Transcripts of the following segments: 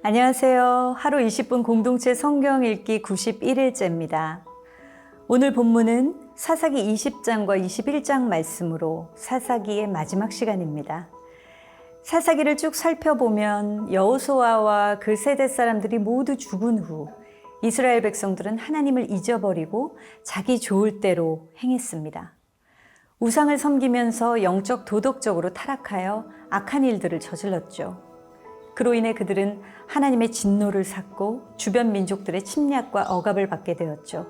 안녕하세요. 하루 20분 공동체 성경 읽기 91일째입니다. 오늘 본문은 사사기 20장과 21장 말씀으로 사사기의 마지막 시간입니다. 사사기를 쭉 살펴보면 여호수아와 그 세대 사람들이 모두 죽은 후 이스라엘 백성들은 하나님을 잊어버리고 자기 좋을 대로 행했습니다. 우상을 섬기면서 영적 도덕적으로 타락하여 악한 일들을 저질렀죠. 그로 인해 그들은 하나님의 진노를 샀고 주변 민족들의 침략과 억압을 받게 되었죠.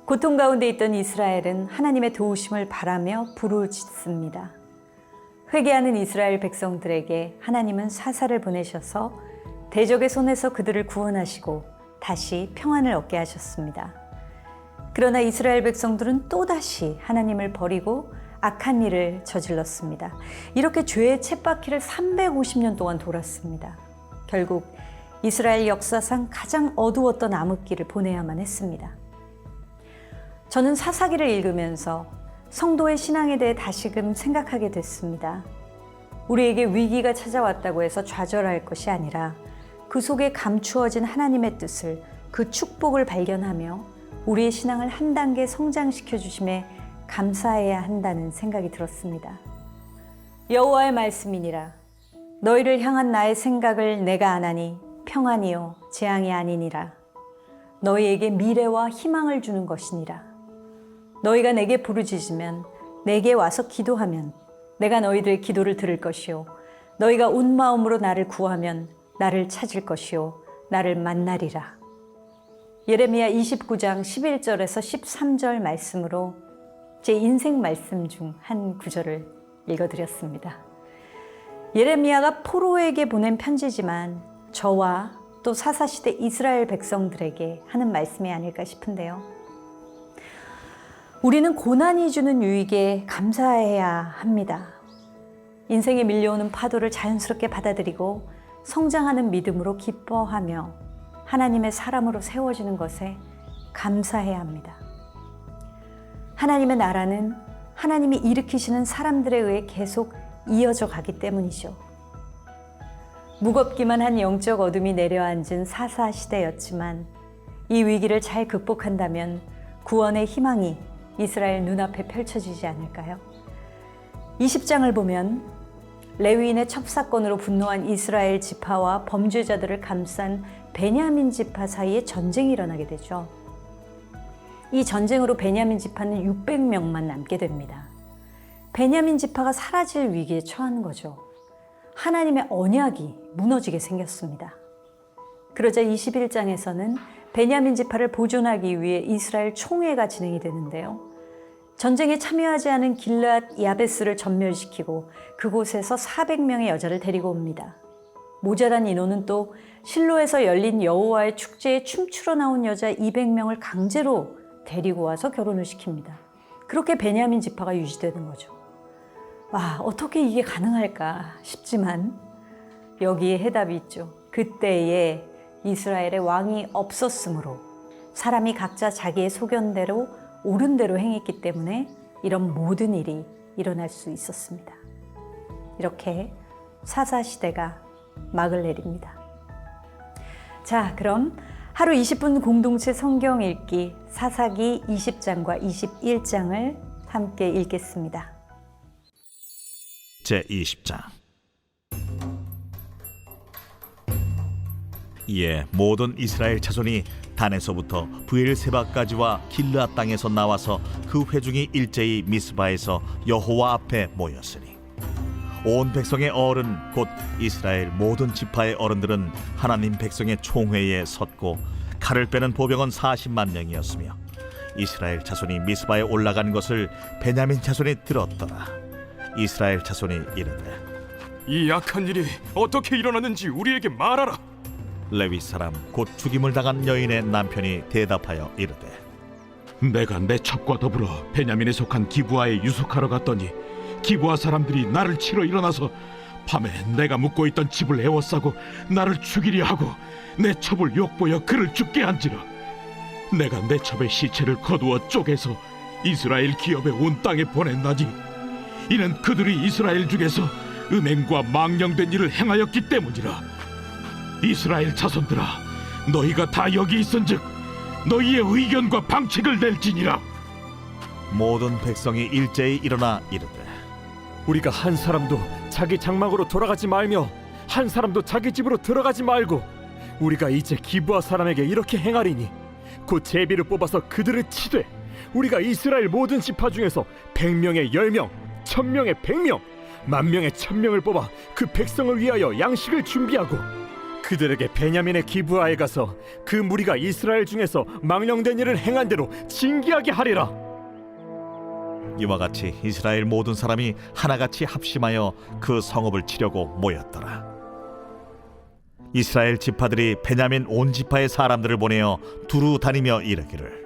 고통 가운데 있던 이스라엘은 하나님의 도우심을 바라며 부르짖습니다. 회개하는 이스라엘 백성들에게 하나님은 사사를 보내셔서 대적의 손에서 그들을 구원하시고 다시 평안을 얻게 하셨습니다. 그러나 이스라엘 백성들은 또다시 하나님을 버리고 악한 일을 저질렀습니다. 이렇게 죄의 쳇바퀴를 350년 동안 돌았습니다. 결국 이스라엘 역사상 가장 어두웠던 암흑기를 보내야만 했습니다. 저는 사사기를 읽으면서 성도의 신앙에 대해 다시금 생각하게 됐습니다. 우리에게 위기가 찾아왔다고 해서 좌절할 것이 아니라 그 속에 감추어진 하나님의 뜻을, 그 축복을 발견하며 우리의 신앙을 한 단계 성장시켜 주심에 감사해야 한다는 생각이 들었습니다. 여호와의 말씀이니라. 너희를 향한 나의 생각을 내가 아나니 평안이요 재앙이 아니니라. 너희에게 미래와 희망을 주는 것이니라. 너희가 내게 부르짖으면, 내게 와서 기도하면 내가 너희들의 기도를 들을 것이요 너희가 온 마음으로 나를 구하면 나를 찾을 것이요 나를 만나리라. 예레미야 29장 11절에서 13절 말씀으로 제 인생 말씀 중 한 구절을 읽어드렸습니다. 예레미야가 포로에게 보낸 편지지만 저와 또 사사시대 이스라엘 백성들에게 하는 말씀이 아닐까 싶은데요. 우리는 고난이 주는 유익에 감사해야 합니다. 인생에 밀려오는 파도를 자연스럽게 받아들이고 성장하는 믿음으로 기뻐하며 하나님의 사람으로 세워지는 것에 감사해야 합니다. 하나님의 나라는 하나님이 일으키시는 사람들에 의해 계속 이어져 가기 때문이죠. 무겁기만 한 영적 어둠이 내려앉은 사사 시대였지만 이 위기를 잘 극복한다면 구원의 희망이 이스라엘 눈앞에 펼쳐지지 않을까요? 20장을 보면 레위인의 첩사건으로 분노한 이스라엘 지파와 범죄자들을 감싼 베냐민 지파 사이에 전쟁이 일어나게 되죠. 이 전쟁으로 베냐민 지파는 600명만 남게 됩니다. 베냐민 지파가 사라질 위기에 처한 거죠. 하나님의 언약이 무너지게 생겼습니다. 그러자 21장에서는 베냐민 지파를 보존하기 위해 이스라엘 총회가 진행이 되는데요. 전쟁에 참여하지 않은 길앗 야베스를 전멸시키고 그곳에서 400명의 여자를 데리고 옵니다. 모자란 인원은 또 실로에서 열린 여호와의 축제에 춤추러 나온 여자 200명을 강제로 데리고 와서 결혼을 시킵니다. 그렇게 베냐민 지파가 유지되는 거죠. 와, 어떻게 이게 가능할까 싶지만 여기에 해답이 있죠. 그때에 이스라엘의 왕이 없었으므로 사람이 각자 자기의 소견대로 옳은 대로 행했기 때문에 이런 모든 일이 일어날 수 있었습니다. 이렇게 사사시대가 막을 내립니다. 자, 그럼 하루 20분 공동체 성경 읽기 사사기 20장과 21장을 함께 읽겠습니다. 제20장. 이에 모든 이스라엘 자손이 단에서부터 브엘세바까지와 길르앗 땅에서 나와서 그 회중이 일제히 미스바에서 여호와 앞에 모였으니 온 백성의 어른 곧 이스라엘 모든 지파의 어른들은 하나님 백성의 총회에 섰고 칼을 빼는 보병은 40만 명이었으며 이스라엘 자손이 미스바에 올라간 것을 베냐민 자손이 들었더라. 이스라엘 자손이 이르되 이 악한 일이 어떻게 일어났는지 우리에게 말하라. 레위 사람 곧 죽임을 당한 여인의 남편이 대답하여 이르되 내가 내 첩과 더불어 베냐민에 속한 기브아에 유숙하러 갔더니 기브아 사람들이 나를 치러 일어나서 밤에 내가 묵고 있던 집을 에워싸고 나를 죽이려 하고 내 첩을 욕보여 그를 죽게 한지라. 내가 내 첩의 시체를 거두어 쪼개서 이스라엘 기업의 온 땅에 보냈나니 이는 그들이 이스라엘 중에서 음행과 망령된 일을 행하였기 때문이라. 이스라엘 자손들아, 너희가 다 여기 있은즉 너희의 의견과 방책을 낼지니라. 모든 백성이 일제히 일어나 이르되 우리가 한 사람도 자기 장막으로 돌아가지 말며 한 사람도 자기 집으로 들어가지 말고 우리가 이제 기브아 사람에게 이렇게 행하리니 곧 제비를 뽑아서 그들을 치되 우리가 이스라엘 모든 지파 중에서 100명에 10명, 1000명에 100명, 10,000명에 1000명을 뽑아 그 백성을 위하여 양식을 준비하고 그들에게 베냐민의 기브아에 가서 그 무리가 이스라엘 중에서 망령된 일을 행한 대로 징계하게 하리라. 이와 같이 이스라엘 모든 사람이 하나같이 합심하여 그 성읍을 치려고 모였더라. 이스라엘 지파들이 베냐민 온 지파의 사람들을 보내어 두루 다니며 이르기를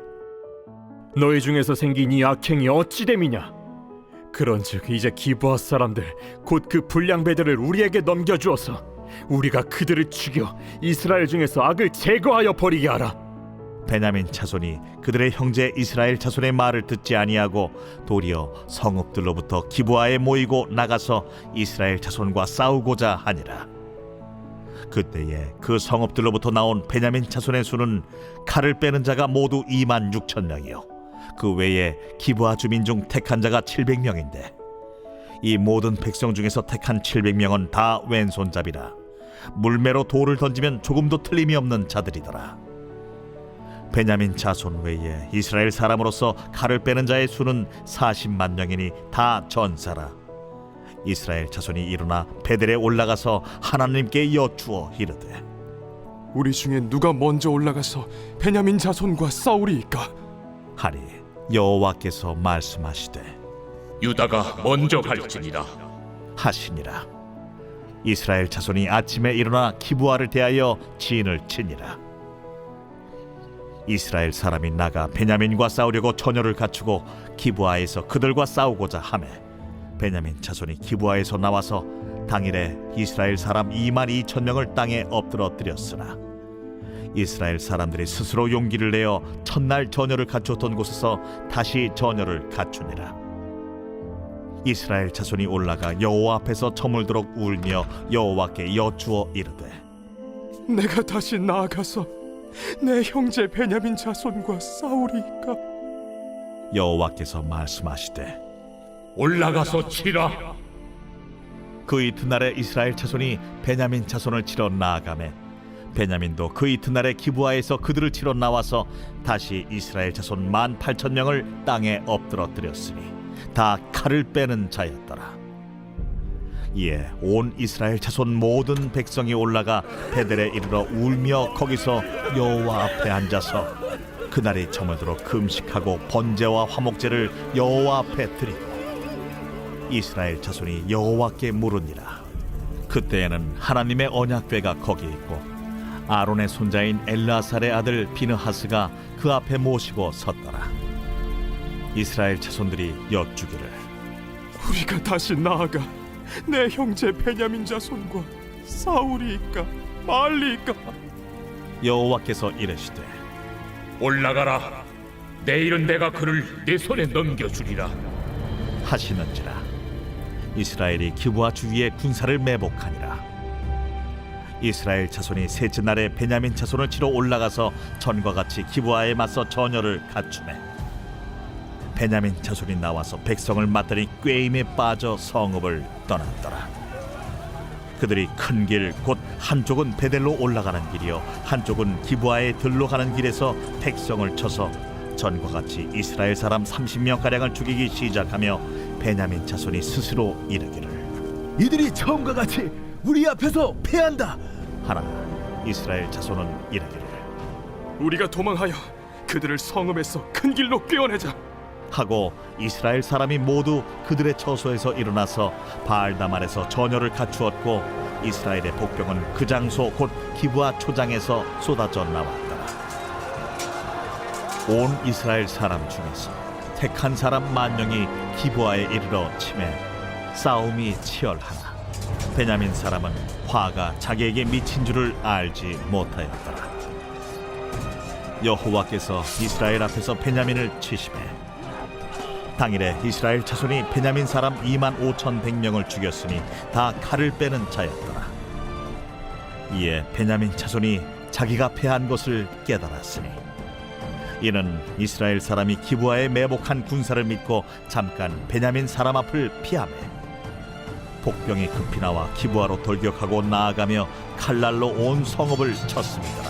너희 중에서 생긴 이 악행이 어찌 됨이냐? 그런즉 이제 기브아 사람들 곧 그 불량배들을 우리에게 넘겨주어서 우리가 그들을 죽여 이스라엘 중에서 악을 제거하여 버리게 하라. 베냐민 자손이 그들의 형제 이스라엘 자손의 말을 듣지 아니하고 도리어 성읍들로부터 기브아에 모이고 나가서 이스라엘 자손과 싸우고자 하니라. 그때에 그 성읍들로부터 나온 베냐민 자손의 수는 칼을 빼는 자가 모두 26,000명이요 그 외에 기브아 주민 중 택한 자가 700명인데 이 모든 백성 중에서 택한 700명은 다 왼손잡이라 물매로 돌을 던지면 조금도 틀림이 없는 자들이더라. 베냐민 자손 외에 이스라엘 사람으로서 칼을 빼는 자의 수는 40만 명이니 다 전사라. 이스라엘 자손이 일어나 베델에 올라가서 하나님께 여쭈어 이르되 우리 중에 누가 먼저 올라가서 베냐민 자손과 싸우리이까? 하니 여호와께서 말씀하시되 유다가 먼저 갈지니라 하시니라. 이스라엘 자손이 아침에 일어나 기브아를 대하여 진을 치니라. 이스라엘 사람이 나가 베냐민과 싸우려고 처녀를 갖추고 기브아에서 그들과 싸우고자 하매 베냐민 자손이 기브아에서 나와서 당일에 이스라엘 사람 22,000명을 땅에 엎드러뜨렸으나 이스라엘 사람들이 스스로 용기를 내어 첫날 처녀를 갖추었던 곳에서 다시 처녀를 갖추니라. 이스라엘 자손이 올라가 여호와 앞에서 저물도록 울며 여호와께 여쭈어 이르되 내가 다시 나아가서 내 형제 베냐민 자손과 싸우리이까? 여호와께서 말씀하시되 올라가서 치라. 그 이튿날에 이스라엘 자손이 베냐민 자손을 치러 나아가매 베냐민도 그 이튿날에 기브아에서 그들을 치러 나와서 다시 이스라엘 자손 18,000명을 땅에 엎드러뜨렸으니 다 칼을 빼는 자였더라. 이에 온 이스라엘 자손 모든 백성이 올라가 베델에 이르러 울며 거기서 여호와 앞에 앉아서 그날이 저물도록 금식하고 번제와 화목제를 여호와 앞에 드리고 이스라엘 자손이 여호와께 물으니라. 그때에는 하나님의 언약궤가 거기 있고 아론의 손자인 엘르아살의 아들 비느하스가 그 앞에 모시고 섰더라. 이스라엘 자손들이 여쭈기를 우리가 다시 나아가 내 형제 베냐민 자손과 싸우리이까 말리이까? 여호와께서 이르시되 올라가라. 내일은 내가 그를 내 손에 넘겨주리라 하시는지라. 이스라엘이 기브아 주위에 군사를 매복하니라. 이스라엘 자손이 셋째 날에 베냐민 자손을 치러 올라가서 전과 같이 기브아에 맞서 전열을 갖추매 베냐민 자손이 나와서 백성을 맞더니 꾀임에 빠져 성읍을 떠났더라. 그들이 큰 길 곧 한쪽은 베델로 올라가는 길이요 한쪽은 기브아에 들로 가는 길에서 백성을 쳐서 전과 같이 이스라엘 사람 30명 가량을 죽이기 시작하며 베냐민 자손이 스스로 이르기를 이들이 처음과 같이 우리 앞에서 패한다 하나 이스라엘 자손은 이르기를 우리가 도망하여 그들을 성읍에서 큰 길로 꿰어내자. 하고 이스라엘 사람이 모두 그들의 처소에서 일어나서 바알다말에서 전열을 갖추었고 이스라엘의 복병은 그 장소 곧 기브아 초장에서 쏟아져 나왔더라. 온 이스라엘 사람 중에서 택한 사람 10,000명이 기브아에 이르러 치매 싸움이 치열하나 베냐민 사람은 화가 자기에게 미친 줄을 알지 못하였더라. 여호와께서 이스라엘 앞에서 베냐민을 치시매 당일에 이스라엘 자손이 베냐민 사람 25,100명을 죽였으니 다 칼을 빼는 자였더라. 이에 베냐민 자손이 자기가 패한 것을 깨달았으니 이는 이스라엘 사람이 기브아에 매복한 군사를 믿고 잠깐 베냐민 사람 앞을 피하매 복병이 급히 나와 기브아로 돌격하고 나아가며 칼날로 온 성읍을 쳤습니다.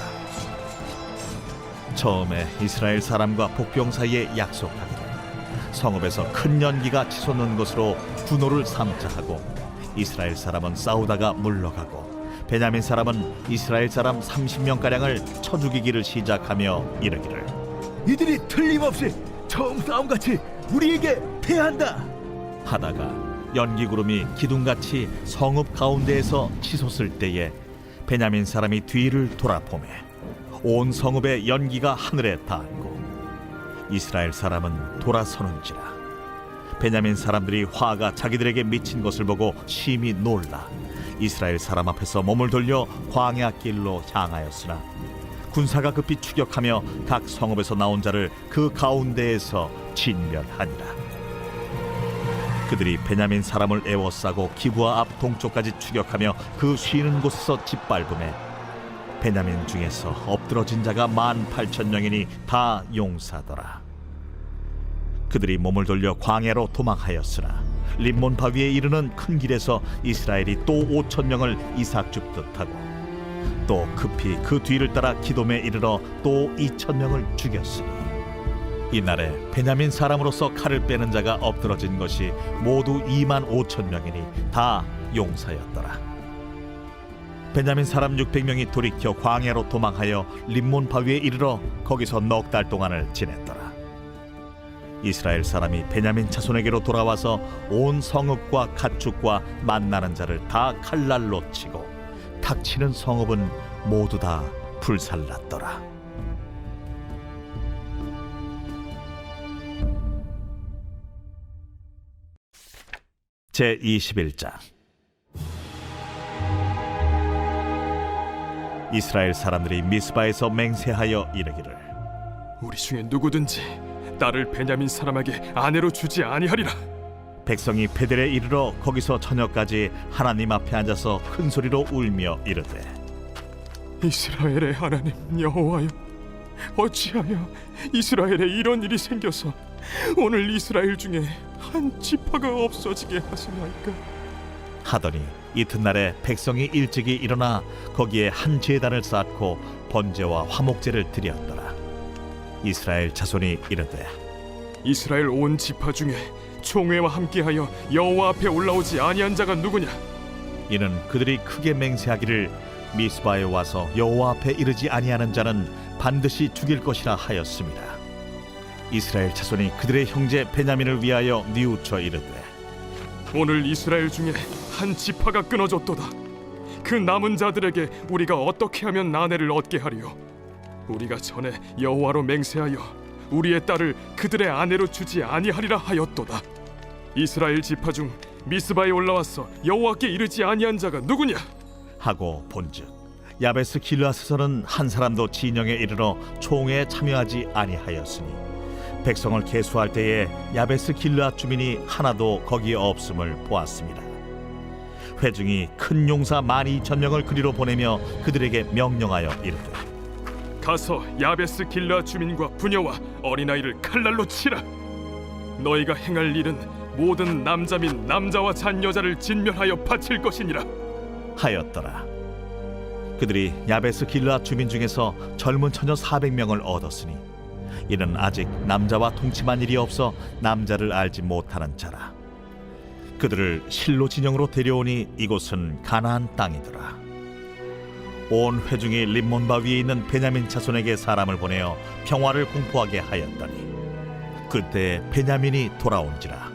처음에 이스라엘 사람과 복병 사이에 약속하기를 성읍에서 큰 연기가 치솟는 것으로 분노를 삼자 하고 이스라엘 사람은 싸우다가 물러가고 베냐민 사람은 이스라엘 사람 30명가량을 쳐 죽이기를 시작하며 이르기를 이들이 틀림없이 처음 싸움같이 우리에게 패한다. 하다가 연기구름이 기둥같이 성읍 가운데에서 치솟을 때에 베냐민 사람이 뒤를 돌아보매 온 성읍의 연기가 하늘에 닿았고 이스라엘 사람은 돌아서는지라. 베냐민 사람들이 화가 자기들에게 미친 것을 보고 심히 놀라 이스라엘 사람 앞에서 몸을 돌려 광야 길로 향하였으나 군사가 급히 추격하며 각 성읍에서 나온 자를 그 가운데에서 진멸하니라. 그들이 베냐민 사람을 에워싸고 기브아 앞 동쪽까지 추격하며 그 쉬는 곳에서 짓밟음에 베냐민 중에서 엎드러진 자가 18,000명이니 다 용사더라. 그들이 몸을 돌려 광야로 도망하였으나 림몬 바위에 이르는 큰 길에서 이스라엘이 또 5,000명을 이삭 줍듯 하고 또 급히 그 뒤를 따라 기돔에 이르러 또 2,000명을 죽였으니 이날에 베냐민 사람으로서 칼을 빼는 자가 엎드러진 것이 모두 25,000명이니 다 용사였더라. 베냐민 사람 600명이 돌이켜 광야로 도망하여 림몬 바위에 이르러 거기서 넉 달 동안을 지냈더라. 이스라엘 사람이 베냐민 자손에게로 돌아와서 온 성읍과 가축과 만나는 자를 다 칼날로 치고 탁치는 성읍은 모두 다 불살랐더라. 제21장. 이스라엘 사람들이 미스바에서 맹세하여 이르기를 우리 중에 누구든지 딸을 베냐민 사람에게 아내로 주지 아니하리라. 백성이 베델에 이르러 거기서 저녁까지 하나님 앞에 앉아서 큰 소리로 울며 이르되 이스라엘의 하나님 여호와여, 어찌하여 이스라엘에 이런 일이 생겨서 오늘 이스라엘 중에 한 지파가 없어지게 하시나이까. 하더니 이튿날에 백성이 일찍이 일어나 거기에 한 제단을 쌓고 번제와 화목제를 드렸더라. 이스라엘 자손이 이르되 이스라엘 온 지파 중에 총회와 함께하여 여호와 앞에 올라오지 아니한 자가 누구냐? 이는 그들이 크게 맹세하기를 미스바에 와서 여호와 앞에 이르지 아니하는 자는 반드시 죽일 것이라 하였습니다. 이스라엘 자손이 그들의 형제 베냐민을 위하여 뉘우쳐 이르되 오늘 이스라엘 중에 한 지파가 끊어졌도다. 그 남은 자들에게 우리가 어떻게 하면 아내를 얻게 하리요? 우리가 전에 여호와로 맹세하여 우리의 딸을 그들의 아내로 주지 아니하리라 하였도다. 이스라엘 지파 중 미스바에 올라와서 여호와께 이르지 아니한 자가 누구냐? 하고 본즉 야베스 길르앗에서는 한 사람도 진영에 이르러 총회에 참여하지 아니하였으니 백성을 계수할 때에 야베스 길르앗 주민이 하나도 거기에 없음을 보았습니다. 회중이 큰 용사 12,000명을 그리로 보내며 그들에게 명령하여 이르되 가서 야베스 길르앗 주민과 부녀와 어린아이를 칼날로 치라. 너희가 행할 일은 모든 남자 및 남자와 잔 여자를 진멸하여 바칠 것이니라 하였더라. 그들이 야베스 길르앗 주민 중에서 젊은 처녀 400명을 얻었으니 이는 아직 남자와 동침한 일이 없어 남자를 알지 못하는 자라. 그들을 실로 진영으로 데려오니 이곳은 가나안 땅이더라. 온 회중이 림몬바 위에 있는 베냐민 자손에게 사람을 보내어 평화를 공포하게 하였더니 그때 베냐민이 돌아온지라.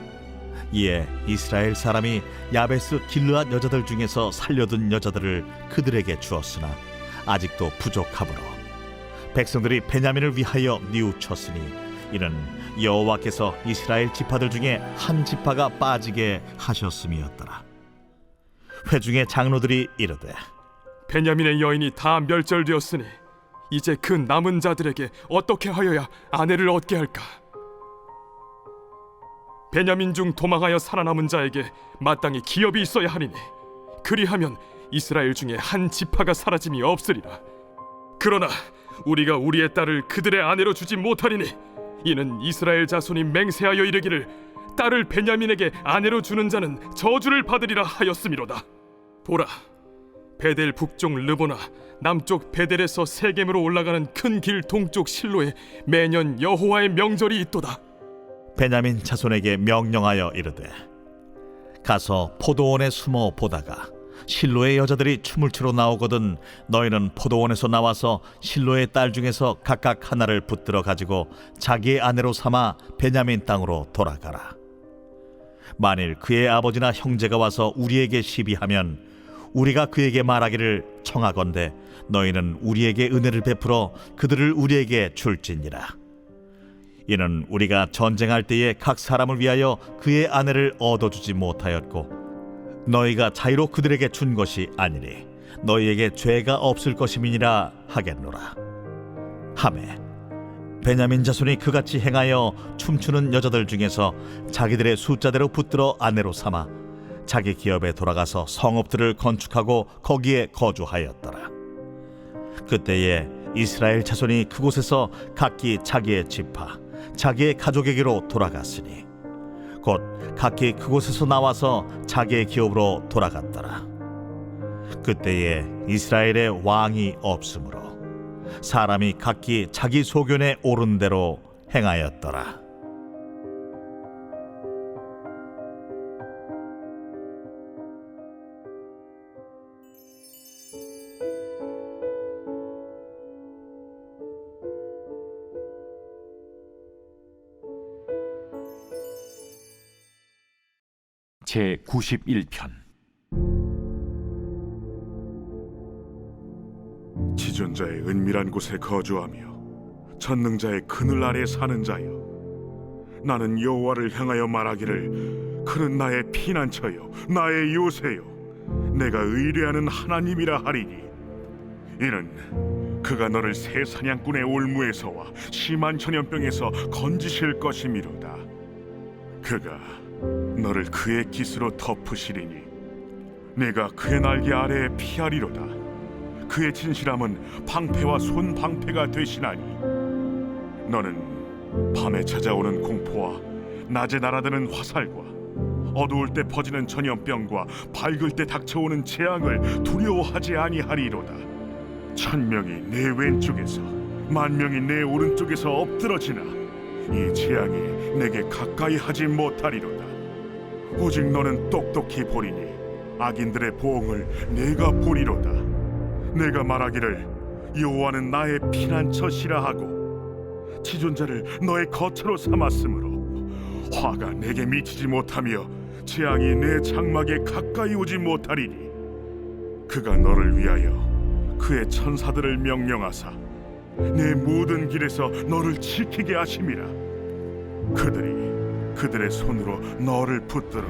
이에 이스라엘 사람이 야베스 길르앗 여자들 중에서 살려둔 여자들을 그들에게 주었으나 아직도 부족하므로 백성들이 베냐민을 위하여 뉘우쳤으니 이는 여호와께서 이스라엘 지파들 중에 한 지파가 빠지게 하셨음이었더라. 회중의 장로들이 이르되 베냐민의 여인이 다 멸절되었으니 이제 그 남은 자들에게 어떻게 하여야 아내를 얻게 할까? 베냐민 중 도망하여 살아남은 자에게 마땅히 기업이 있어야 하리니 그리하면 이스라엘 중에 한 지파가 사라짐이 없으리라. 그러나 우리가 우리의 딸을 그들의 아내로 주지 못하리니 이는 이스라엘 자손이 맹세하여 이르기를 딸을 베냐민에게 아내로 주는 자는 저주를 받으리라 하였음이로다. 보라, 베델 북쪽 르보나 남쪽 베델에서 세겜으로 올라가는 큰 길 동쪽 실로에 매년 여호와의 명절이 있도다. 베냐민 자손에게 명령하여 이르되 가서 포도원에 숨어 보다가 실로의 여자들이 춤을 추러 나오거든 너희는 포도원에서 나와서 실로의 딸 중에서 각각 하나를 붙들어 가지고 자기의 아내로 삼아 베냐민 땅으로 돌아가라. 만일 그의 아버지나 형제가 와서 우리에게 시비하면 우리가 그에게 말하기를 청하건대 너희는 우리에게 은혜를 베풀어 그들을 우리에게 줄지니라. 이는 우리가 전쟁할 때에 각 사람을 위하여 그의 아내를 얻어주지 못하였고 너희가 자유로 그들에게 준 것이 아니니 너희에게 죄가 없을 것임이니라 하겠노라 하매 베냐민 자손이 그같이 행하여 춤추는 여자들 중에서 자기들의 숫자대로 붙들어 아내로 삼아 자기 기업에 돌아가서 성읍들을 건축하고 거기에 거주하였더라. 그때에 이스라엘 자손이 그곳에서 각기 자기의 지파 자기의 가족에게로 돌아갔으니 곧 각기 그곳에서 나와서 자기의 기업으로 돌아갔더라. 그때에 이스라엘에 왕이 없으므로 사람이 각기 자기 소견에 옳은 대로 행하였더라. 제 91편. 지존자의 은밀한 곳에 거주하며 전능자의 그늘 아래 사는 자여, 나는 여호와를 향하여 말하기를 그는 나의 피난처요 나의 요새요 내가 의뢰하는 하나님이라 하리니 이는 그가 너를 새 사냥꾼의 올무에서와 심한 전염병에서 건지실 것이미로다. 그가 너를 그의 깃으로 덮으시리니 네가 그의 날개 아래에 피하리로다. 그의 진실함은 방패와 손방패가 되시나니 너는 밤에 찾아오는 공포와 낮에 날아드는 화살과 어두울 때 퍼지는 전염병과 밝을 때 닥쳐오는 재앙을 두려워하지 아니하리로다. 1000명이 내 왼쪽에서 10,000명이 내 오른쪽에서 엎드러지나 이 재앙이 내게 가까이 하지 못하리로다. 오직 너는 똑똑히 보리니 악인들의 보응을 내가 보리로다. 내가 말하기를 여호와는 나의 피난처시라 하고 지존자를 너의 거처로 삼았으므로 화가 내게 미치지 못하며 재앙이 내 장막에 가까이 오지 못하리니 그가 너를 위하여 그의 천사들을 명령하사 내 모든 길에서 너를 지키게 하심이라. 그들이 그들의 손으로 너를 붙들어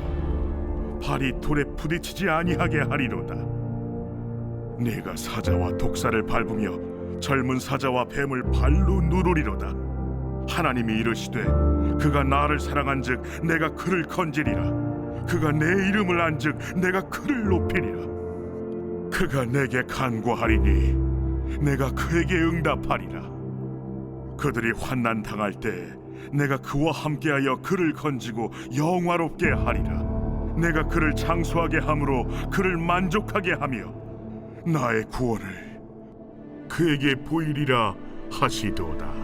발이 돌에 부딪히지 아니하게 하리로다. 네가 사자와 독사를 밟으며 젊은 사자와 뱀을 발로 누르리로다. 하나님이 이르시되 그가 나를 사랑한즉 내가 그를 건지리라. 그가 내 이름을 안즉 내가 그를 높이리라. 그가 내게 간구하리니 내가 그에게 응답하리라. 그들이 환난 당할 때 내가 그와 함께하여 그를 건지고 영화롭게 하리라. 내가 그를 장수하게 함으로 그를 만족하게 하며 나의 구원을 그에게 보이리라 하시도다.